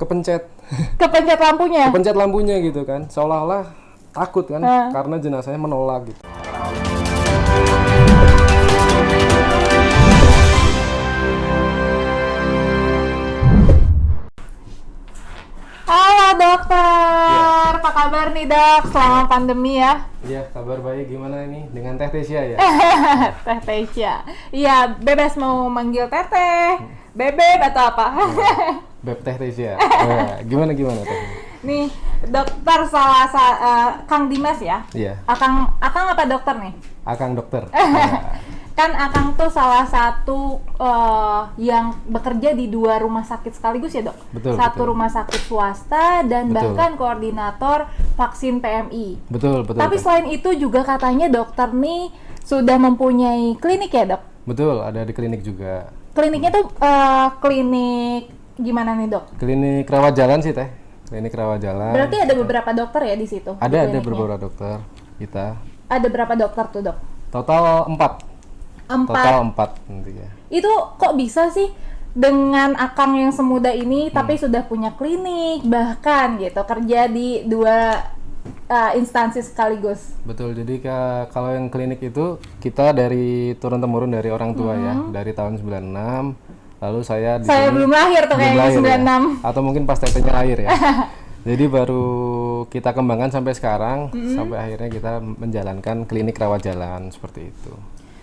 kepencet Kepencet lampunya. kepencet lampunya gitu kan, seolah-olah takut kan karena jenazahnya menolak gitu. Halo dokter, apa kabar nih dok? Selama pandemi ya. Iya, kabar baik. Gimana ini dengan Teh Tesya ya? Teh Tesya. Iya, bebas mau manggil teteh, bebek atau apa. Beb Teh Tesya. Gimana Teh? Nih, dokter Kang Dimas ya? Iya, Akang apa dokter nih? Akang dokter. Kan Akang tuh salah satu yang bekerja di 2 rumah sakit sekaligus ya dok? Betul, Satu betul. rumah sakit swasta dan Betul. bahkan koordinator vaksin PMI. Betul. Tapi Teh. selain itu juga katanya dokter nih sudah mempunyai klinik ya dok? Betul, ada di klinik juga. Kliniknya tuh klinik gimana nih dok? Klinik rawat jalan sih Teh. Klinik rawat jalan. Berarti ada beberapa dokter ya di situ? di Ada kliniknya? beberapa dokter kita. Ada berapa dokter tuh dok? Total 4. 4. Total 4 nanti ya. Itu kok bisa sih dengan Akang yang semuda ini tapi sudah punya klinik bahkan gitu kerja di 2 instansi sekaligus. Betul, jadi kalau yang klinik itu kita dari turun-temurun dari orang tua ya, dari tahun 96. Lalu saya di Saya sini belum lahir tuh belum kayaknya lahir 96. ya. Atau mungkin pas tetenya lahir ya. Jadi baru kita kembangkan sampai sekarang, sampai akhirnya kita menjalankan klinik rawat jalan seperti itu.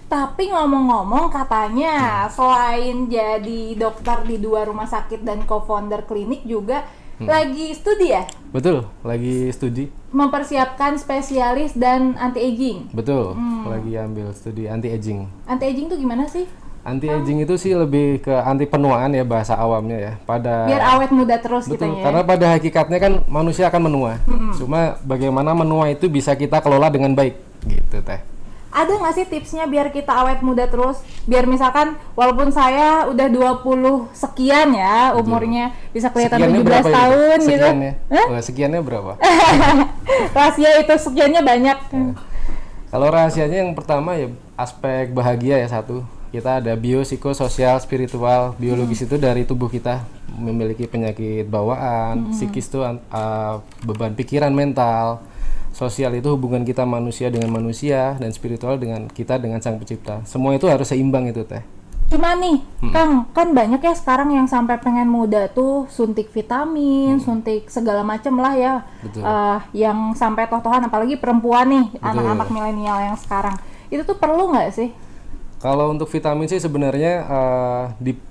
Tapi ngomong-ngomong katanya selain jadi dokter di 2 rumah sakit dan co-founder klinik juga lagi studi ya? Betul, lagi studi. Mempersiapkan spesialis dan anti-aging. Betul, lagi ambil studi anti-aging. Anti-aging tuh gimana sih? Anti-aging itu sih lebih ke anti penuaan ya, bahasa awamnya ya. Biar awet muda terus gitu Betul, ya. karena pada hakikatnya kan manusia akan menua. Cuma bagaimana menua itu bisa kita kelola dengan baik, gitu Teh. Ada nggak sih tipsnya biar kita awet muda terus? Biar misalkan walaupun saya udah 20 sekian ya umurnya bisa kelihatan Sekiannya 17 berapa tahun itu? gitu. Sekiannya? Hah? Wah, sekiannya berapa? Rahasia itu sekiannya banyak. Kalau rahasianya yang pertama ya aspek bahagia ya satu. Kita ada biopsikososial, spiritual, biologis itu dari tubuh kita memiliki penyakit bawaan, psikis itu beban pikiran, mental. Sosial itu hubungan kita manusia dengan manusia, dan spiritual dengan kita dengan Sang Pencipta. Semua itu harus seimbang itu Teh. Cuma nih, Kang, kan banyak ya sekarang yang sampai pengen muda tuh suntik vitamin, suntik segala macem lah ya. Betul. Yang sampai toh-tohan apalagi perempuan nih, Betul. anak-anak milenial yang sekarang. Itu tuh perlu nggak sih? Kalau untuk vitamin sih sebenarnya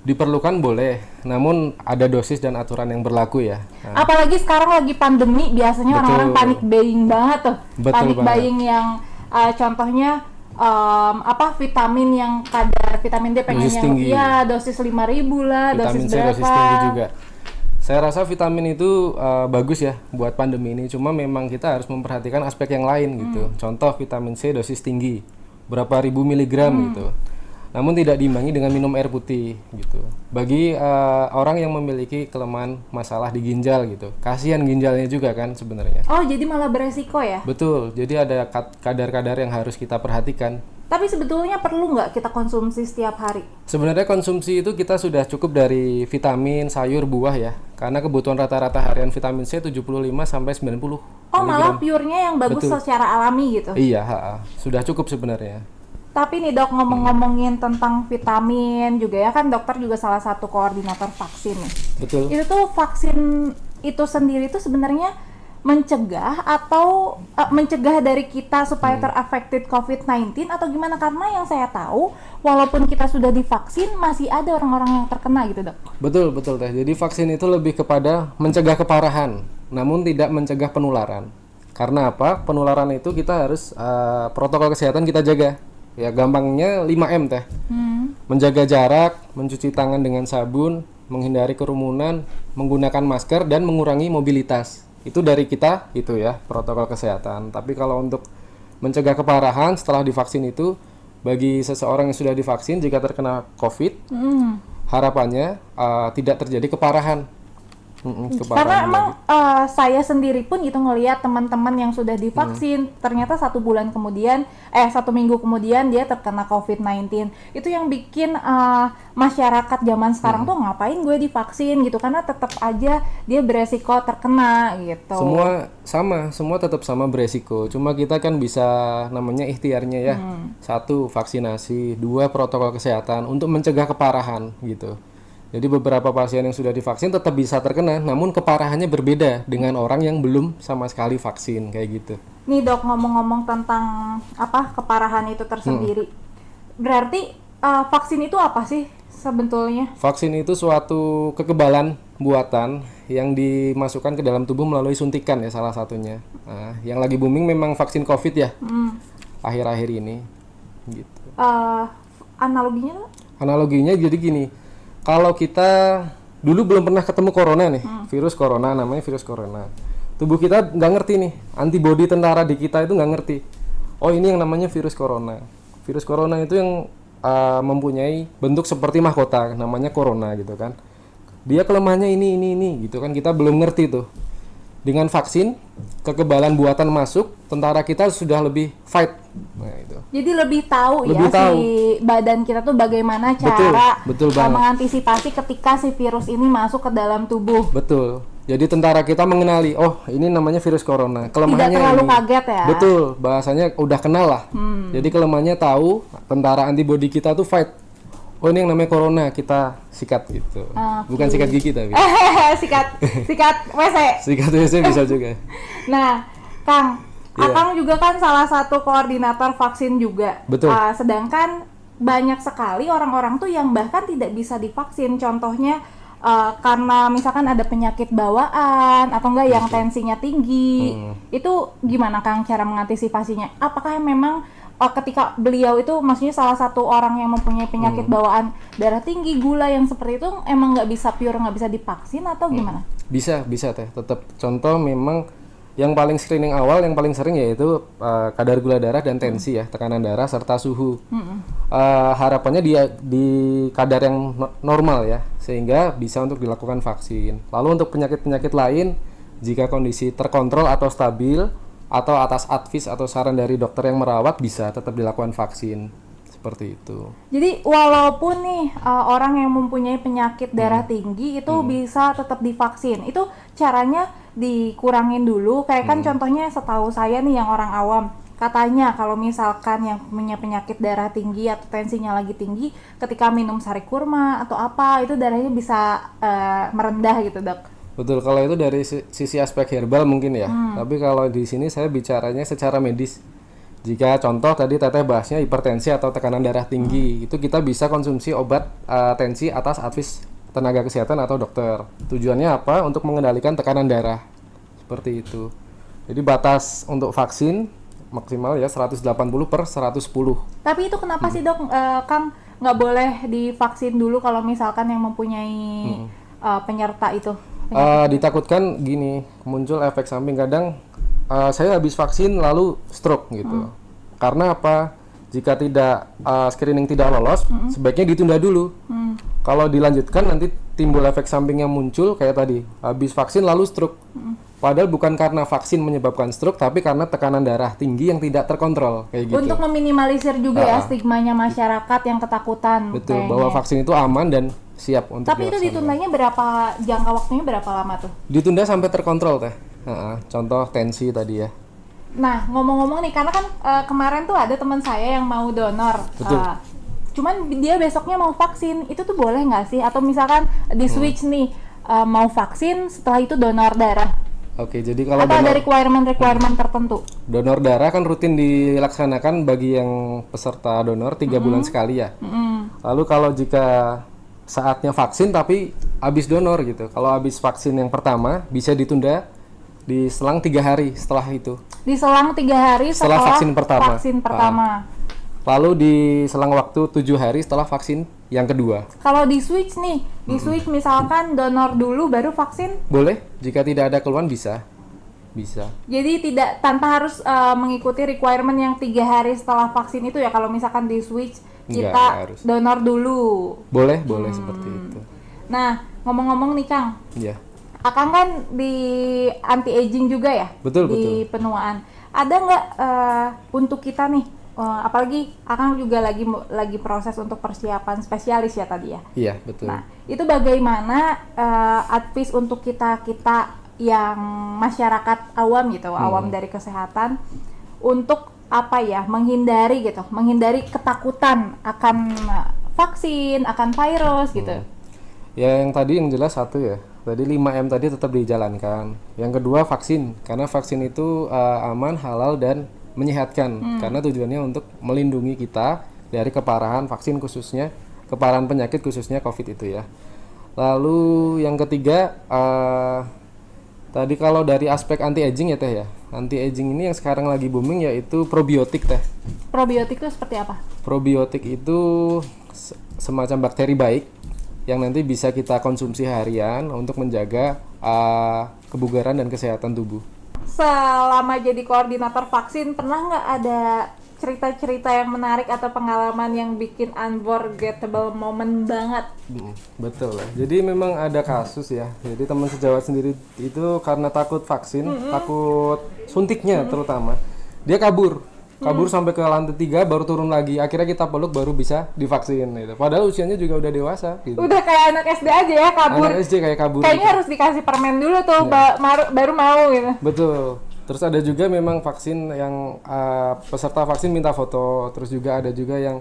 diperlukan boleh, namun ada dosis dan aturan yang berlaku ya. Apalagi sekarang lagi pandemi, biasanya Betul. orang-orang panik buying banget tuh. Betul Panik banget. buying yang contohnya vitamin yang kadar vitamin D pengen Dosis yang tinggi. iya dosis 5.000 lah, Vitamin dosis C, berapa. dosis tinggi juga. Saya rasa vitamin itu bagus ya buat pandemi ini. Cuma memang kita harus memperhatikan aspek yang lain gitu. Contoh vitamin C dosis tinggi, berapa ribu miligram gitu. Namun tidak diimbangi dengan minum air putih gitu. Bagi orang yang memiliki kelemahan masalah di ginjal gitu, kasihan ginjalnya juga kan sebenarnya. Oh, jadi malah beresiko ya? Betul. Jadi ada kadar-kadar yang harus kita perhatikan. Tapi sebetulnya perlu nggak kita konsumsi setiap hari? Sebenarnya konsumsi itu kita sudah cukup dari vitamin, sayur, buah ya. Karena kebutuhan rata-rata harian vitamin C 75 sampai 90 Oh, malah miligram. pure-nya yang bagus Betul. secara alami gitu. Iya, sudah cukup sebenarnya. Tapi nih dok, ngomong-ngomongin tentang vitamin juga ya, kan dokter juga salah satu koordinator vaksin nih. Betul. Itu tuh vaksin itu sendiri tuh sebenarnya mencegah atau mencegah dari kita supaya teraffected COVID-19 atau gimana? Karena yang saya tahu, walaupun kita sudah divaksin, masih ada orang-orang yang terkena gitu dok. Betul Teh. Jadi vaksin itu lebih kepada mencegah keparahan, namun tidak mencegah penularan. Karena apa? Penularan itu kita harus protokol kesehatan kita jaga. Ya gampangnya 5M Teh. Menjaga jarak, mencuci tangan dengan sabun, menghindari kerumunan, menggunakan masker, dan mengurangi mobilitas. Itu dari kita itu ya, protokol kesehatan. Tapi kalau untuk mencegah keparahan setelah divaksin itu, bagi seseorang yang sudah divaksin jika terkena COVID, harapannya tidak terjadi keparahan. keparahan Karena lagi. emang saya sendiri pun gitu ngelihat teman-teman yang sudah divaksin, ternyata 1 bulan kemudian, 1 minggu kemudian dia terkena COVID-19. Itu yang bikin masyarakat zaman sekarang tuh ngapain gue divaksin gitu, karena tetap aja dia beresiko terkena gitu. Semua tetap sama beresiko. Cuma kita kan bisa namanya ikhtiarnya ya. 1, vaksinasi, 2, protokol kesehatan untuk mencegah keparahan gitu. Jadi beberapa pasien yang sudah divaksin tetap bisa terkena, namun keparahannya berbeda dengan orang yang belum sama sekali vaksin kayak gitu. Nih dok, ngomong-ngomong tentang keparahan itu tersendiri, berarti vaksin itu apa sih sebetulnya? Vaksin itu suatu kekebalan buatan yang dimasukkan ke dalam tubuh melalui suntikan ya salah satunya. Nah, yang lagi booming memang vaksin COVID ya, akhir-akhir ini. Gitu. Analoginya Dok? Analoginya jadi gini, kalau kita dulu belum pernah ketemu corona nih, virus corona, namanya virus corona. Tubuh kita nggak ngerti nih, antibodi tentara di kita itu nggak ngerti. Oh ini yang namanya virus corona. Virus corona itu yang mempunyai bentuk seperti mahkota, namanya corona gitu kan. Dia kelemahannya ini gitu kan, kita belum ngerti tuh. Dengan vaksin, kekebalan buatan masuk, tentara kita sudah lebih fight. Nah itu. Jadi lebih tahu Lebih ya tahu. si badan kita tuh bagaimana cara betul banget. mengantisipasi ketika si virus ini masuk ke dalam tubuh. Betul. Jadi tentara kita mengenali, oh ini namanya virus corona. Kelemahannya Tidak terlalu ini. kaget ya. Betul, bahasanya udah kenal lah. Jadi kelemahannya tahu, tentara antibodi kita tuh fight. Oh ini yang namanya corona, kita sikat gitu. Bukan sikat gigi tapi. sikat WC. Sikat WC bisa juga. Nah, Kang, Iya. Akang juga kan salah satu koordinator vaksin juga. Betul. Sedangkan banyak sekali orang-orang tuh yang bahkan tidak bisa divaksin. Contohnya karena misalkan ada penyakit bawaan atau enggak yang tensinya tinggi. Itu gimana Kang cara mengantisipasinya? Apakah memang ketika beliau itu maksudnya salah satu orang yang mempunyai penyakit bawaan darah tinggi, gula yang seperti itu emang nggak bisa pure, nggak bisa divaksin atau gimana? Bisa teh. Tetap contoh memang yang paling screening awal yang paling sering yaitu kadar gula darah dan tensi ya, tekanan darah serta suhu. Harapannya di kadar yang normal ya, sehingga bisa untuk dilakukan vaksin. Lalu untuk penyakit-penyakit lain, jika kondisi terkontrol atau stabil atau atas advis atau saran dari dokter yang merawat, bisa tetap dilakukan vaksin seperti itu. Jadi walaupun nih orang yang mempunyai penyakit darah tinggi itu bisa tetap divaksin. Itu caranya dikurangin dulu. Kayak kan contohnya setahu saya nih yang orang awam, katanya kalau misalkan yang punya penyakit darah tinggi atau tensinya lagi tinggi, ketika minum sari kurma atau apa itu darahnya bisa merendah gitu dok. Betul, kalau itu dari sisi aspek herbal mungkin ya. Tapi kalau di sini saya bicaranya secara medis. Jika contoh tadi teteh bahasnya hipertensi atau tekanan darah tinggi, itu kita bisa konsumsi obat tensi atas advis tenaga kesehatan atau dokter. Tujuannya apa? Untuk mengendalikan tekanan darah. Seperti itu. Jadi batas untuk vaksin maksimal ya 180/110. Tapi itu kenapa sih dok, Kang nggak boleh divaksin dulu kalau misalkan yang mempunyai penyerta itu? Ditakutkan gini, muncul efek samping. Kadang saya habis vaksin lalu stroke gitu. Karena apa? Jika tidak screening tidak lolos, sebaiknya ditunda dulu. Kalau dilanjutkan nanti timbul efek samping yang muncul kayak tadi, habis vaksin lalu stroke. Padahal bukan karena vaksin menyebabkan stroke, tapi karena tekanan darah tinggi yang tidak terkontrol kayak gitu. Untuk meminimalisir juga ya stigmanya masyarakat yang ketakutan. Betul, kayaknya. bahwa vaksin itu aman dan siap untuk Tapi itu dilaksanakan. ditundanya jangka waktunya berapa lama tuh? Ditunda sampai terkontrol teh. Contoh tensi tadi ya. Nah, ngomong-ngomong nih, karena kan kemarin tuh ada teman saya yang mau donor. Betul. Cuman dia besoknya mau vaksin, itu tuh boleh nggak sih? Atau misalkan di switch nih, mau vaksin, setelah itu donor darah. Oke, jadi kalau Atau ada requirement tertentu? donor darah kan rutin dilaksanakan bagi yang peserta donor 3 bulan sekali ya. Lalu kalau jika saatnya vaksin tapi habis donor gitu, kalau habis vaksin yang pertama bisa ditunda di selang 3 hari setelah itu. Di selang 3 hari Setelah vaksin pertama. vaksin pertama. Lalu di selang waktu 7 hari setelah vaksin yang kedua. Kalau di switch nih, switch misalkan donor dulu baru vaksin, Boleh, jika tidak ada keluhan bisa. Bisa. jadi tidak tanpa harus mengikuti requirement yang 3 hari setelah vaksin itu ya. Kalau misalkan di switch Enggak kita harus. donor dulu. Boleh seperti itu. Nah, ngomong-ngomong nih Kang, Ya. Akang kan di anti aging juga ya, Betul, di penuaan. Ada nggak untuk kita nih, apalagi Akang juga lagi proses untuk persiapan spesialis ya tadi ya. Iya, betul. Nah, itu bagaimana advice untuk kita yang masyarakat awam gitu, awam dari kesehatan untuk apa ya, menghindari ketakutan akan vaksin, akan virus gitu. Ya yang tadi yang jelas satu ya, tadi 5M tadi tetap dijalankan. Yang kedua vaksin, karena vaksin itu aman, halal dan menyehatkan. Karena tujuannya untuk melindungi kita dari keparahan vaksin khususnya, keparahan penyakit khususnya COVID itu ya. Lalu yang ketiga, tadi kalau dari aspek anti aging ya Teh ya. Anti aging ini yang sekarang lagi booming yaitu probiotik Teh. Probiotik itu seperti apa? Probiotik itu semacam bakteri baik yang nanti bisa kita konsumsi harian untuk menjaga kebugaran dan kesehatan tubuh. Selama jadi koordinator vaksin, pernah nggak ada cerita-cerita yang menarik atau pengalaman yang bikin unforgettable moment banget? Betul lah. Jadi memang ada kasus ya. Jadi teman sejawat sendiri itu karena takut vaksin, takut suntiknya terutama, dia kabur sampai ke lantai 3 baru turun lagi. Akhirnya kita peluk baru bisa divaksin gitu. Padahal usianya juga udah dewasa gitu. Udah kayak anak SD aja ya, kabur. Anak SD kayak kabur. Kayaknya gitu. harus dikasih permen dulu tuh, baru mau gitu. Betul. Terus ada juga memang vaksin yang peserta vaksin minta foto. Terus juga ada juga yang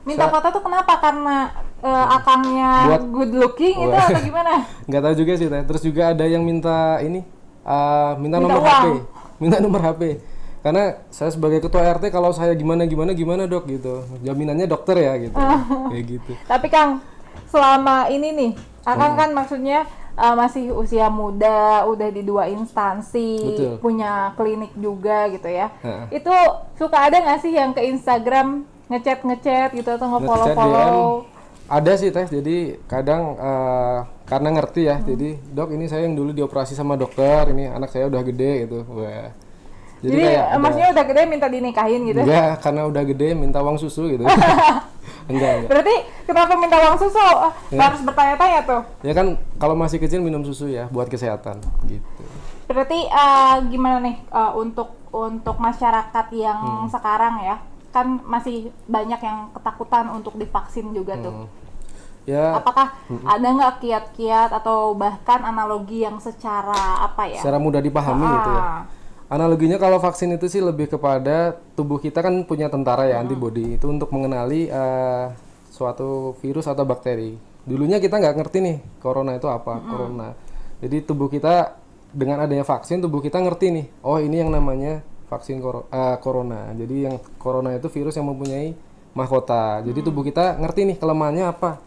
minta foto tuh kenapa? Karena akangnya good looking itu atau gimana? Nggak tahu juga sih Teh. Terus juga ada yang minta ini minta nomor uang. HP. Minta nomor HP. Karena saya sebagai ketua RT kalau saya gimana Dok gitu. Jaminannya dokter ya gitu. Kayak gitu. Tapi Kang, selama ini nih, Akang kan maksudnya masih usia muda, udah di 2 instansi, Betul. punya klinik juga gitu ya. Itu suka ada nggak sih yang ke Instagram ngechat gitu atau nge-follow? Ada sih Teh. Jadi kadang karena ngerti ya. Jadi Dok ini saya yang dulu dioperasi sama dokter. Ini anak saya udah gede gitu. Wah. Jadi maksudnya udah gede minta dinikahin gitu? Enggak, karena udah gede minta uang susu gitu. Enggak. Berarti kenapa minta uang susu? Harus bertanya-tanya tuh. Ya kan kalau masih kecil minum susu ya buat kesehatan gitu. Berarti gimana nih untuk masyarakat yang sekarang ya, kan masih banyak yang ketakutan untuk divaksin juga tuh. Ya. Apakah ada nggak kiat-kiat atau bahkan analogi yang secara apa ya? Secara mudah dipahami gitu ya. Analoginya kalau vaksin itu sih lebih kepada tubuh kita kan punya tentara ya, antibodi itu untuk mengenali suatu virus atau bakteri. Dulunya kita nggak ngerti nih corona itu apa, corona. Jadi tubuh kita dengan adanya vaksin, tubuh kita ngerti nih, oh ini yang namanya vaksin corona. Jadi yang corona itu virus yang mempunyai mahkota. Jadi tubuh kita ngerti nih kelemahannya apa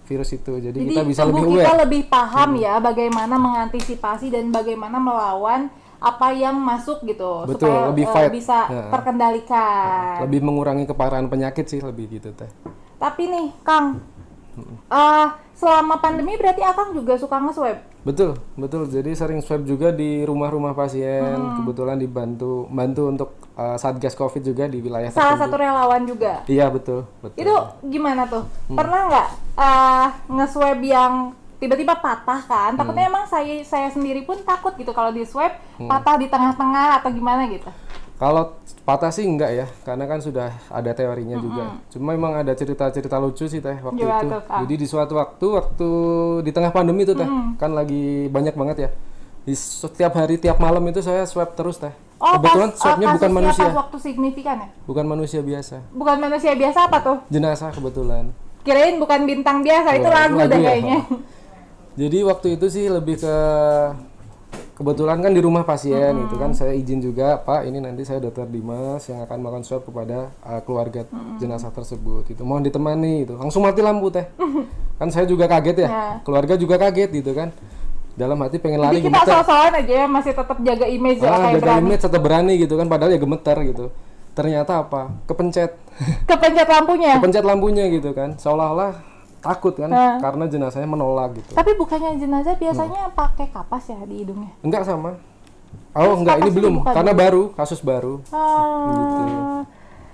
virus itu. Jadi kita bisa lebih aware. Kita lebih paham ya bagaimana mengantisipasi dan bagaimana melawan apa yang masuk gitu. Betul, supaya lebih fight. bisa terkendalikan. Lebih mengurangi keparahan penyakit sih lebih gitu Teh. Tapi nih Kang, selama pandemi berarti Akang juga suka nge-swab? Betul. Jadi sering swab juga di rumah-rumah pasien. Kebetulan bantu untuk Satgas Covid juga di wilayah Salah tertentu. satu relawan juga. Iya betul. Itu gimana tuh? Pernah nggak nge-swab yang tiba-tiba patah kan? Takutnya emang saya sendiri pun takut gitu kalau di swab patah di tengah-tengah atau gimana gitu. Kalau patah sih enggak ya, karena kan sudah ada teorinya juga. Cuma memang ada cerita-cerita lucu sih Teh waktu Gimana itu. tuh, Kak? Jadi di suatu waktu di tengah pandemi itu Teh, kan lagi banyak banget ya. Di setiap hari, tiap malam itu saya swab terus Teh. Oh, Kebetulan swabnya bukan kasusnya manusia, pas waktu signifikan ya? bukan manusia biasa, Bukan manusia biasa apa tuh? jenazah kebetulan. Kirain bukan bintang biasa, itu Wah, lagu itu dah ya. kayaknya. Jadi waktu itu sih lebih ke kebetulan kan di rumah pasien itu kan saya izin juga Pak ini nanti saya Dr. Dimas yang akan melakukan swab kepada keluarga jenazah tersebut itu mohon ditemani itu langsung mati lampu Teh kan saya juga kaget ya keluarga juga kaget gitu kan dalam hati pengen lari Jadi kita gemeter soal-soalan aja ya, masih tetap jaga image ya, kayak jaga berani. image tetap berani gitu kan padahal ya gemeter gitu ternyata apa kepencet Kepencet lampunya. gitu kan seolah-olah takut kan karena jenazahnya menolak gitu. Tapi bukannya jenazah biasanya pakai kapas ya di hidungnya? Enggak sama. Oh enggak ini belum karena baru kasus baru. Gitu.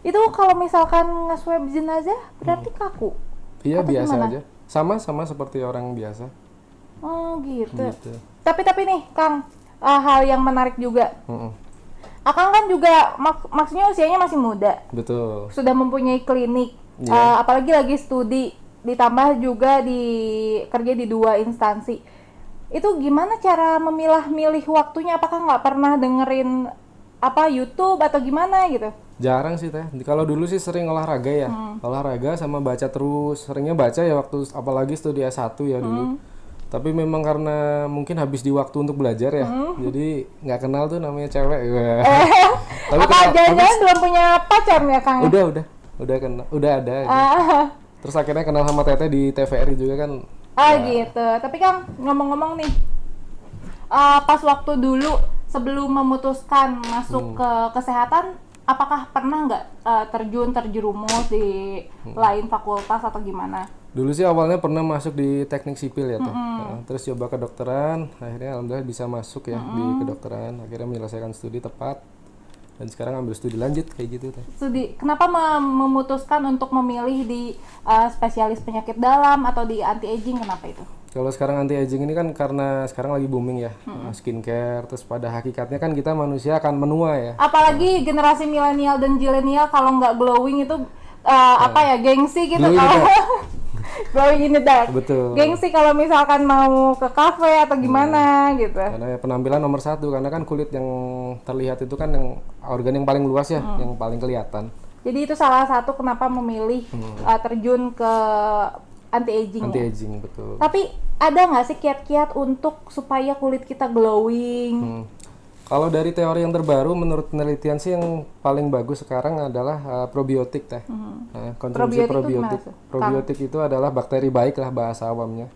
Itu kalau misalkan nge-swab jenazah berarti kaku? Iya Atau biasa gimana? aja. Sama seperti orang biasa. Oh gitu. Gitu. Tapi nih Kang, hal yang menarik juga. Mm-mm. Akang kan juga maksudnya usianya masih muda, Betul. sudah mempunyai klinik, Iya. apalagi lagi studi, ditambah juga kerja di 2 instansi. Itu gimana cara memilah-milih waktunya? Apakah nggak pernah dengerin YouTube atau gimana gitu? Jarang sih teh. Kalau dulu sih sering olahraga ya. Olahraga sama baca terus. Seringnya baca ya waktu apalagi studi S1 ya dulu. Tapi memang karena mungkin habis di waktu untuk belajar ya. Jadi nggak kenal tuh namanya cewek. Tapi Apa jangan-jangan belum punya pacar ya Kang? udah ada. Gitu. Terus akhirnya kenal sama Teteh di TVRI juga kan. Gitu. Tapi Kang, ngomong-ngomong nih, pas waktu dulu sebelum memutuskan masuk ke kesehatan, apakah pernah nggak terjerumus di lain fakultas atau gimana? Dulu sih awalnya pernah masuk di teknik sipil ya Teh. Terus coba kedokteran, akhirnya alhamdulillah bisa masuk ya di kedokteran. Akhirnya menyelesaikan studi tepat dan sekarang ambil studi lanjut kayak gitu Teh. Studi, kenapa memutuskan untuk memilih di spesialis penyakit dalam atau di anti aging? Kenapa itu? Kalau sekarang anti aging ini kan karena sekarang lagi booming ya, skincare. Terus pada hakikatnya kan kita manusia akan menua ya. Apalagi generasi milenial dan zilenial kalau nggak glowing itu gengsi gitu Glowing kalau in glowing in the dark. Betul. Gengsi kalau misalkan mau ke kafe atau gimana gitu. Karena ya penampilan nomor 1, karena kan kulit yang terlihat itu kan yang organ yang paling luas ya, yang paling kelihatan. Jadi itu salah satu kenapa memilih terjun ke anti aging. Anti aging betul. Tapi ada nggak sih kiat-kiat untuk supaya kulit kita glowing? Kalau dari teori yang terbaru, menurut penelitian sih yang paling bagus sekarang adalah probiotik Teh. Nah, konsumsi Probiotik itu gimana probiotik. tuh? Probiotik itu adalah bakteri baik lah bahasa awamnya.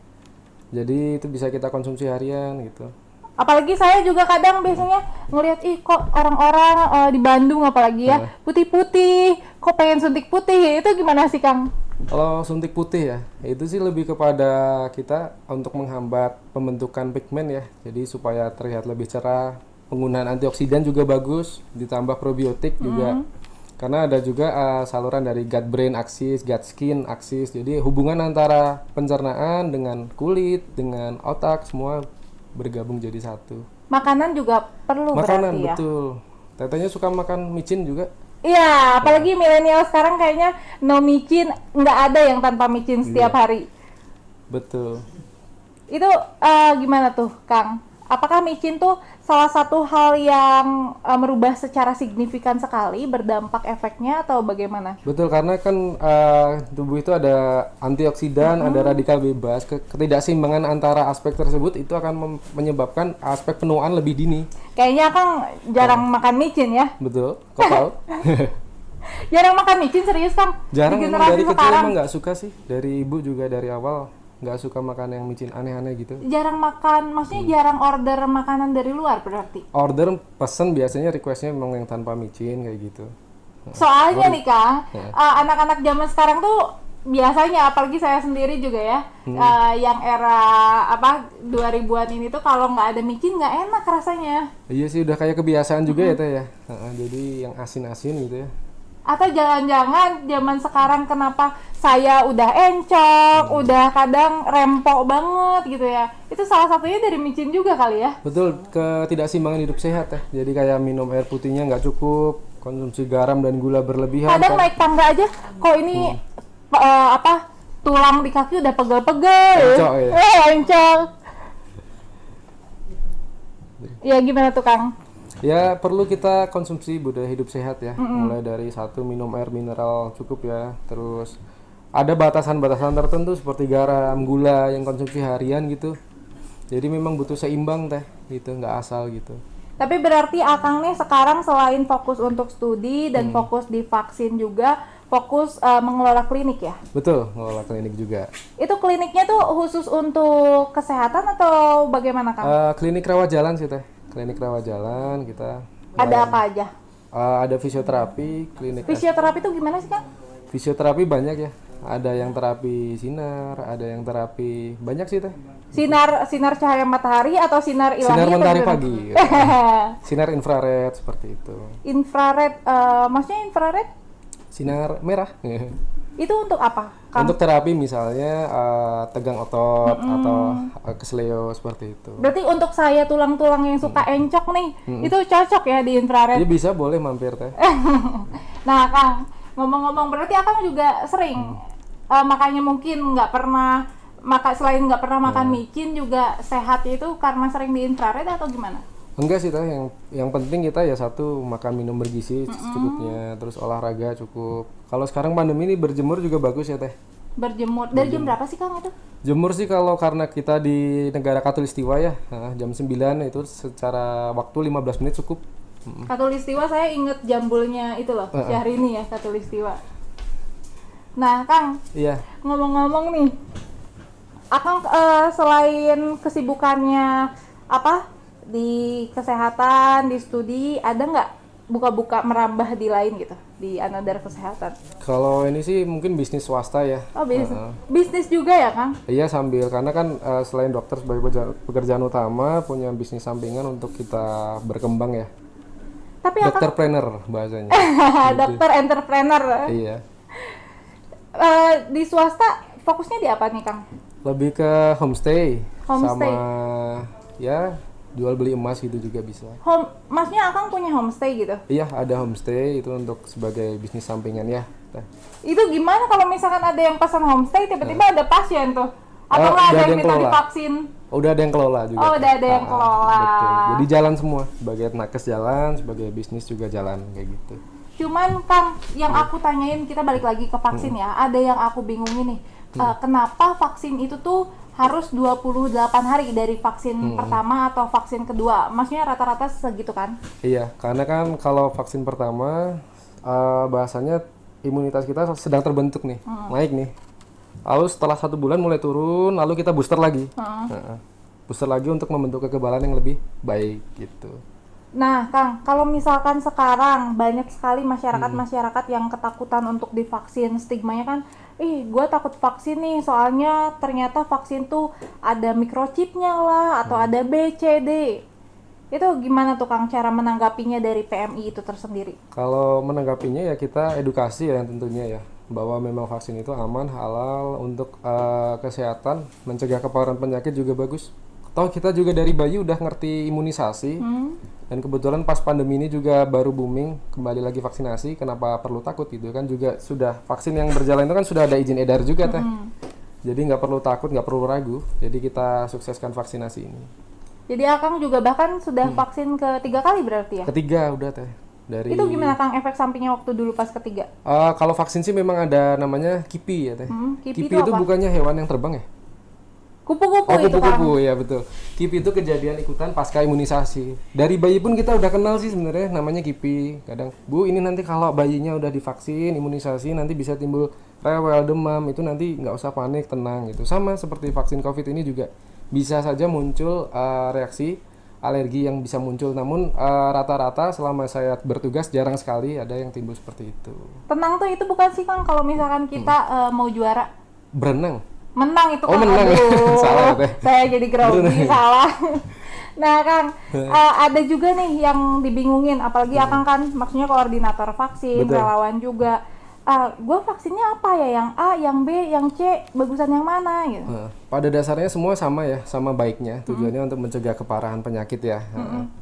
Jadi itu bisa kita konsumsi harian gitu. Apalagi saya juga kadang biasanya ngelihat kok orang-orang di Bandung apalagi ya putih-putih, kok pengen suntik putih, itu gimana sih Kang? Kalau suntik putih ya, itu sih lebih kepada kita untuk menghambat pembentukan pigmen ya. Jadi supaya terlihat lebih cerah. Penggunaan antioksidan juga bagus, ditambah probiotik juga. Karena ada juga saluran dari gut brain axis, gut skin axis. Jadi hubungan antara pencernaan dengan kulit, dengan otak semua bergabung jadi satu. Makanan juga perlu Makanan berarti ya? betul. Tetehnya suka makan micin juga. Iya, apalagi milenial sekarang kayaknya no micin, nggak ada yang tanpa micin setiap hari. Betul. Itu gimana tuh Kang? Apakah micin tuh salah satu hal yang merubah secara signifikan sekali, berdampak efeknya atau bagaimana? Betul, karena kan tubuh itu ada antioksidan, ada radikal bebas. Ketidakseimbangan antara aspek tersebut itu akan menyebabkan aspek penuaan lebih dini. Kayaknya Kang jarang makan micin ya? Betul, kau tahu? Jarang makan micin, serius Kang? Jarang, Di emang generasi dari kecil sekarang emang nggak suka sih. Dari ibu juga dari awal nggak suka makan yang micin aneh-aneh gitu. jarang makan, maksudnya jarang order makanan dari luar berarti? Order pesen biasanya requestnya memang yang tanpa micin kayak gitu. Soalnya nih Kang, anak-anak zaman sekarang tuh biasanya, apalagi saya sendiri juga ya, yang era 2000-an ini tuh kalau nggak ada micin nggak enak rasanya. Iya sih, udah kayak kebiasaan juga ya Teh ya. Jadi yang asin-asin gitu ya. Atau jangan-jangan zaman sekarang kenapa saya udah encok, udah kadang rempok banget gitu ya. Itu salah satunya dari micin juga kali ya. Betul, ketidakseimbangan hidup sehat ya. Jadi kayak minum air putihnya nggak cukup, konsumsi garam dan gula berlebihan. Kadang kan. naik tangga aja, kok ini tulang di kaki udah pegel-pegel. Encok ya. Encok. Ya gimana tuh Kang? Ya perlu kita konsumsi budaya hidup sehat ya. Mulai dari satu, minum air mineral cukup ya. Terus ada batasan-batasan tertentu seperti garam, gula yang konsumsi harian gitu. Jadi memang butuh seimbang Teh, gitu, nggak asal gitu. Tapi berarti Akang nih sekarang selain fokus untuk studi dan fokus di vaksin juga, fokus mengelola klinik ya? Betul, ngelola klinik juga. Itu kliniknya tuh khusus untuk kesehatan atau bagaimana Kang? Klinik rawat jalan sih Teh. Klinik rawat jalan kita. Ada apa aja? Ada fisioterapi, klinik. Fisioterapi itu gimana sih Kang? Fisioterapi banyak ya. Ada yang terapi sinar, ada yang terapi banyak sih Teh. Sinar cahaya matahari atau sinar ilahi? Sinar atau mentari gimana? pagi. Sinar infrared seperti itu. Infrared, maksudnya infrared? Sinar merah. Itu untuk apa, Kang? Untuk terapi misalnya tegang otot atau kesleo seperti itu. Berarti untuk saya tulang-tulang yang suka encok nih, itu cocok ya di infrared. Jadi bisa boleh mampir teh. Nah, Kang, ngomong-ngomong berarti Akang juga sering makanya mungkin nggak pernah selain nggak pernah makan micin juga sehat itu karena sering di infrared atau gimana? Enggak sih teh, yang penting kita ya satu makan minum bergizi secukupnya, terus olahraga cukup. Kalau sekarang pandemi ini berjemur juga bagus ya teh. Berjemur dari jam berapa sih, Kang, itu? Jemur sih kalau karena kita di negara Katulistiwa ya, jam 9 itu secara waktu 15 menit cukup. Katulistiwa saya inget jambulnya itu loh, Syahrini ya Katulistiwa. Nah, Kang, Iya. ngomong-ngomong nih, Akang selain kesibukannya apa di kesehatan, di studi, ada nggak buka-buka merambah di lain gitu, di another kesehatan? Kalau ini sih mungkin bisnis swasta ya. Oh, bisnis juga ya, Kang? Iya sambil, karena kan selain dokter sebagai pekerjaan utama, punya bisnis sampingan untuk kita berkembang ya. Tapi Akang Dokterpreneur bahasanya. dokter entrepreneur. Iya. Di swasta fokusnya di apa nih, Kang? Lebih ke homestay, Homestay. sama ya jual beli emas gitu juga bisa. Maksudnya Akang punya homestay gitu? Iya ada homestay itu untuk sebagai bisnis sampingan ya. Teh. Itu gimana kalau misalkan ada yang pesan homestay tiba-tiba ada pasien tuh? Atau nggak ada yang minta divaksin? Udah ada yang kelola juga. Oh, udah ada yang kelola. Betul. Jadi jalan semua, sebagai nakes jalan, sebagai bisnis juga jalan kayak gitu. Cuman Kang, yang aku tanyain, kita balik lagi ke vaksin ya. Ada yang aku bingungin nih. Kenapa vaksin itu tuh harus 28 hari dari vaksin pertama atau vaksin kedua? Maksudnya rata-rata segitu kan? Iya, karena kan kalau vaksin pertama bahasanya imunitas kita sedang terbentuk nih, naik nih. Lalu setelah 1 bulan mulai turun, lalu kita booster lagi. Booster lagi untuk membentuk kekebalan yang lebih baik gitu. Nah, Kang, kalau misalkan sekarang banyak sekali masyarakat yang ketakutan untuk divaksin, stigmanya kan, gue takut vaksin nih, soalnya ternyata vaksin tuh ada microchipnya lah, atau ada B, C, D. Itu gimana tuh, Kang, cara menanggapinya dari PMI itu tersendiri? Kalau menanggapinya ya kita edukasi ya tentunya ya, bahwa memang vaksin itu aman, halal untuk kesehatan, mencegah keparahan penyakit juga bagus. Toh kita juga dari bayi udah ngerti imunisasi, dan kebetulan pas pandemi ini juga baru booming kembali lagi vaksinasi. Kenapa perlu takut gitu kan, juga sudah vaksin yang berjalan itu kan sudah ada izin edar juga teh. Jadi nggak perlu takut, nggak perlu ragu. Jadi kita sukseskan vaksinasi ini. Jadi Akang juga bahkan sudah vaksin ketiga kali berarti ya? Ketiga udah teh. Dari Itu gimana, Kang, efek sampingnya waktu dulu pas ketiga? kalau vaksin sih memang ada namanya KIPI ya teh. KIPI KIPI itu apa? bukannya hewan yang terbang ya? Kupu-kupu itu, Kang. Kupu-kupu ya betul. KIPI itu kejadian ikutan pasca imunisasi. Dari bayi pun kita udah kenal sih sebenarnya namanya KIPI. Kadang, Bu, ini nanti kalau bayinya udah divaksin, imunisasi, nanti bisa timbul rewel, demam, itu nanti nggak usah panik, tenang gitu. Sama seperti vaksin COVID ini juga bisa saja muncul reaksi alergi yang bisa muncul. Namun rata-rata selama saya bertugas jarang sekali ada yang timbul seperti itu. Tenang tuh itu bukan sih, Kang, kalau misalkan kita mau juara? Berenang. Menang itu, Oh, Kang. menang. Aduh, Salah, Teh. saya jadi grogi, salah. Nah, Kang, ada juga nih yang dibingungin, apalagi Akang kan maksudnya koordinator vaksin, Betul. relawan juga. Gue vaksinnya apa ya? Yang A, yang B, yang C, bagusan yang mana gitu? Pada dasarnya semua sama ya, sama baiknya. Tujuannya untuk mencegah keparahan penyakit ya.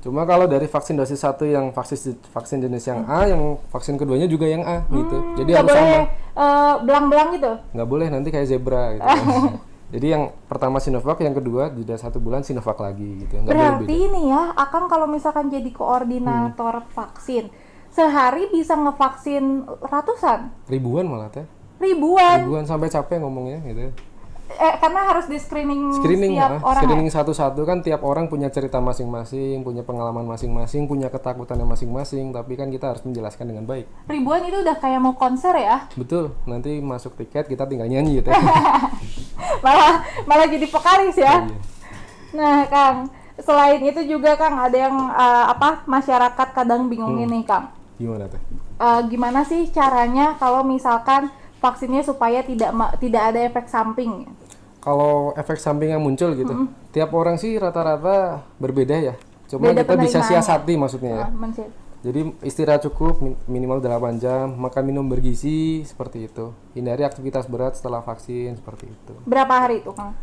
Cuma kalau dari vaksin dosis 1 yang vaksin jenis yang A, yang vaksin keduanya juga yang A gitu. Jadi Nggak harus boleh sama. belang-belang gitu? Nggak boleh nanti kayak zebra gitu. Jadi yang pertama Sinovac, yang kedua jeda 1 bulan Sinovac lagi gitu. Nggak boleh Berarti beda. ini ya, Akang kalau misalkan jadi koordinator vaksin, sehari bisa ngevaksin ratusan? Ribuan malah teh. Ribuan? Ribuan sampai capek ngomongnya gitu. Karena harus di screening Screening setiap ya, orang screening ya? satu-satu kan, tiap orang punya cerita masing-masing, punya pengalaman masing-masing, punya ketakutannya masing-masing, tapi kan kita harus menjelaskan dengan baik. Ribuan itu udah kayak mau konser ya? Betul, nanti masuk tiket kita tinggal nyanyi gitu. malah jadi vokalis ya? Iya. Nah, Kang, selain itu juga, Kang, ada yang masyarakat kadang bingungin nih, Kang. Gimana teh? Gimana sih caranya kalau misalkan vaksinnya supaya tidak ada efek samping? Kalau efek samping yang muncul gitu, tiap orang sih rata-rata berbeda ya. Cuma Beda kita bisa penerimaannya. siasati maksudnya ya. Jadi istirahat cukup minimal 8 jam, makan minum bergizi seperti itu. Hindari aktivitas berat setelah vaksin seperti itu. Berapa hari itu, Kang?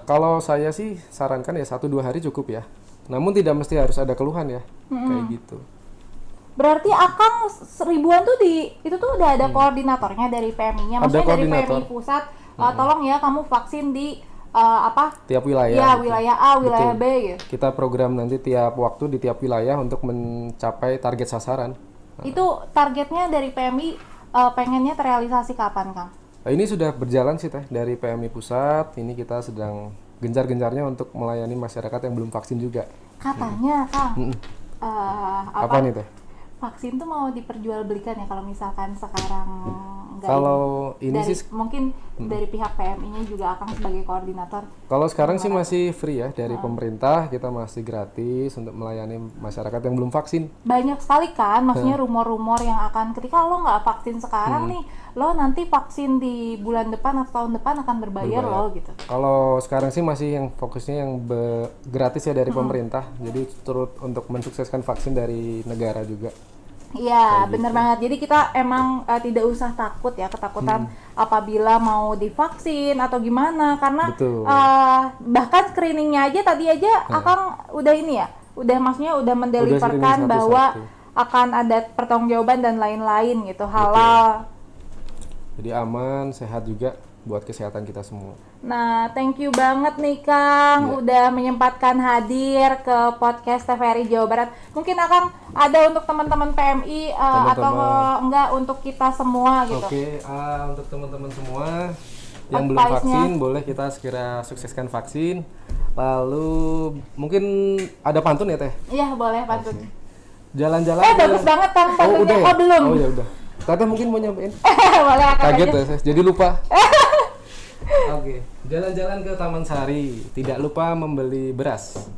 Kalau saya sih sarankan ya 1-2 hari cukup ya. Namun tidak mesti harus ada keluhan ya, kayak gitu. Berarti Akang ribuan tuh itu tuh udah ada koordinatornya dari PMI-nya, Ada maksudnya dari koordinator. PMI pusat. Tolong ya kamu vaksin di Tiap wilayah. ya gitu. wilayah A, wilayah Betul. B gitu. Kita program nanti tiap waktu di tiap wilayah untuk mencapai target sasaran. Itu targetnya dari PMI pengennya terrealisasi kapan, Kang? Nah, ini sudah berjalan sih Teh dari PMI pusat. Ini kita sedang gencar-gencarnya untuk melayani masyarakat yang belum vaksin juga. Katanya, Kang, Apa nih Teh? vaksin tuh mau diperjualbelikan ya kalau misalkan sekarang nggak Kalau ini dari, sih mungkin dari pihak PMI-nya juga akan sebagai koordinator. Kalau sekarang sih masih free ya dari pemerintah, kita masih gratis untuk melayani masyarakat yang belum vaksin. Banyak sekali kan, maksudnya rumor-rumor yang akan ketika lo nggak vaksin sekarang nih, lo nanti vaksin di bulan depan atau tahun depan akan berbayar lo gitu. Kalau sekarang sih masih yang fokusnya yang gratis ya dari pemerintah, jadi turut untuk mensukseskan vaksin dari negara juga. Iya, bener banget. Jadi kita emang tidak usah takut ya, ketakutan apabila mau divaksin atau gimana, karena Betul. bahkan screeningnya aja tadi aja Akang udah ini ya, udah maksudnya udah mendeliverkan screening bahwa satu-satu. akan ada pertanggungjawaban dan lain-lain gitu, halal. Jadi aman, sehat juga buat kesehatan kita semua. Nah, thank you banget nih Kang, udah menyempatkan hadir ke podcast TVRI Jawa Barat. Mungkin Akang ada untuk teman-teman PMI atau enggak untuk kita semua gitu. Oke, untuk teman-teman semua yang belum Advice-nya. vaksin, boleh kita segera sukseskan vaksin. Lalu mungkin ada pantun ya Teh? Iya, boleh pantun. Jalan-jalan. Bagus banget Kang pantunnya. udah ya? Oh, belum. Oh ya udah. Teteh mungkin mau nyampein. Boleh Akang Kaget aja. ya, saya jadi lupa. Oke, jalan-jalan ke Taman Sari, tidak lupa membeli beras.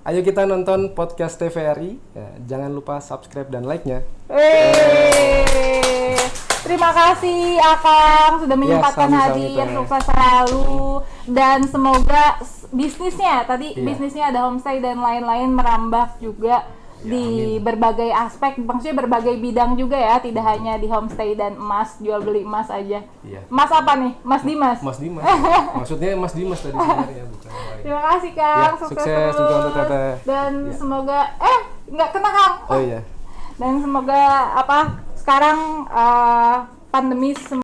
Ayo kita nonton podcast TVRI. Ya, jangan lupa subscribe dan like-nya. Terima kasih Akang sudah menyempatkan sami-sami, hadir, Teh. sukses selalu dan semoga bisnisnya tadi Iya. bisnisnya ada homestay dan lain-lain merambah juga di berbagai aspek, maksudnya berbagai bidang juga ya, tidak hanya di homestay dan emas, jual beli emas aja. Iya. Emas apa nih? Mas Dimas. Mas Dimas. Maksudnya Mas Dimas tadi sebenarnya bukan yang lain. Terima kasih Kang, Ya, sukses sukses terus. juga untuk Teteh. Dan Ya. semoga nggak kena Kang. Oh iya. Dan semoga sekarang pandemi